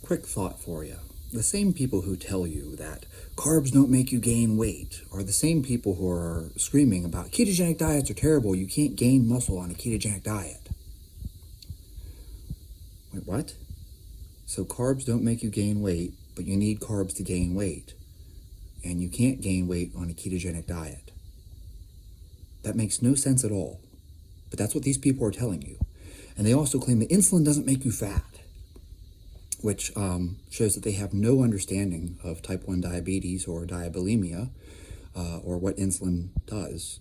quick thought for you. The same people who tell you that carbs don't make you gain weight are the same people who are screaming about ketogenic diets are terrible, you can't gain muscle on a ketogenic diet. Wait, what? So carbs don't make you gain weight, but you need carbs to gain weight. And you can't gain weight on a ketogenic diet. That makes no sense at all. But that's what these people are telling you. And they also claim that insulin doesn't make you fat, which shows that they have no understanding of type 1 diabetes or diabulimia or what insulin does.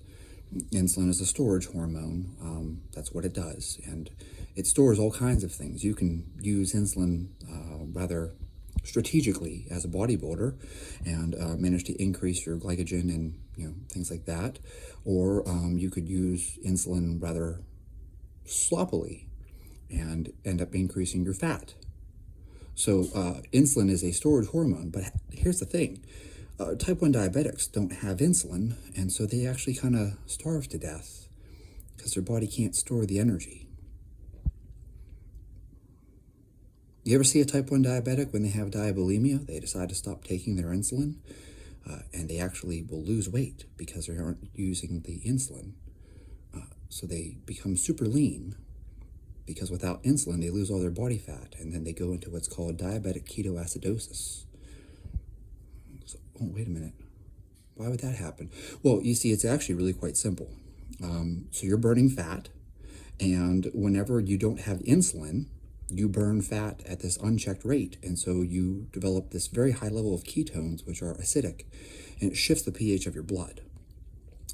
Insulin is a storage hormone. That's what it does. And it stores all kinds of things. You can use insulin rather strategically as a bodybuilder and manage to increase your glycogen and things like that. Or you could use insulin rather sloppily and end up increasing your fat. So insulin is a storage hormone, but here's the thing. Type 1 diabetics don't have insulin, and so they actually kind of starve to death because their body can't store the energy. You ever see a type 1 diabetic when they have diabulimia? They decide to stop taking their insulin, and they actually will lose weight because they aren't using the insulin. So they become super lean because without insulin, they lose all their body fat, and then they go into what's called diabetic ketoacidosis. So, oh, wait a minute. Why would that happen? Well, you see, it's actually really quite simple. So you're burning fat, and whenever you don't have insulin, you burn fat at this unchecked rate, and so you develop this very high level of ketones, which are acidic, and it shifts the pH of your blood.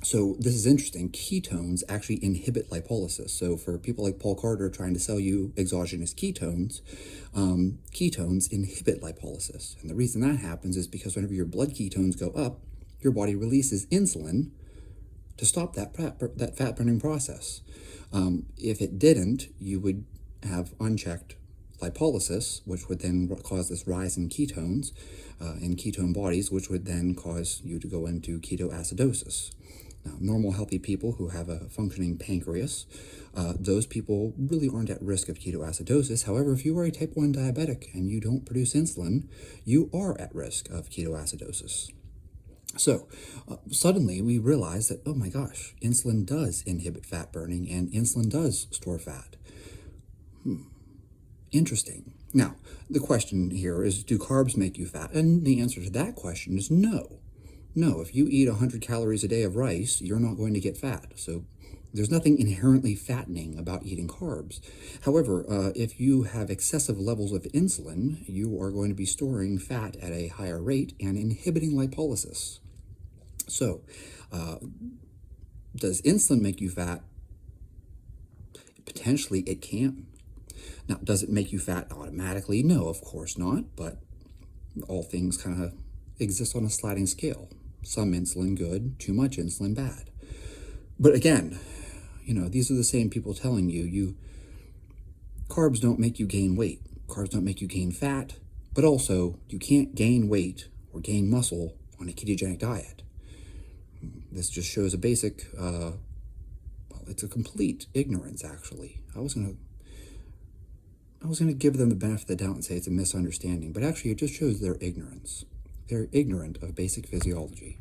So this is interesting. Ketones actually inhibit lipolysis. So for people like Paul Carter trying to sell you exogenous ketones, ketones inhibit lipolysis. And the reason that happens is because whenever your blood ketones go up, your body releases insulin to stop that fat burning process. If it didn't, you would have unchecked lipolysis, which would then cause this rise in ketones in ketone bodies, which would then cause you to go into ketoacidosis. Now, normal, healthy people who have a functioning pancreas, those people really aren't at risk of ketoacidosis. However, if you are a type 1 diabetic and you don't produce insulin, you are at risk of ketoacidosis. So suddenly we realize that, oh my gosh, insulin does inhibit fat burning and insulin does store fat. Interesting. Now, the question here is, do carbs make you fat? And the answer to that question is no. No, if you eat 100 calories a day of rice, you're not going to get fat. So there's nothing inherently fattening about eating carbs. However, if you have excessive levels of insulin, you are going to be storing fat at a higher rate and inhibiting lipolysis. So, does insulin make you fat? Potentially it can. Now, does it make you fat automatically? No, of course not, but all things kind of exist on a sliding scale. Some insulin good, too much insulin bad. But again, these are the same people telling you carbs don't make you gain weight. Carbs don't make you gain fat, but also you can't gain weight or gain muscle on a ketogenic diet. This just shows a basic, it's a complete ignorance, actually. I was going to give them the benefit of the doubt and say it's a misunderstanding, but actually it just shows their ignorance. They're ignorant of basic physiology.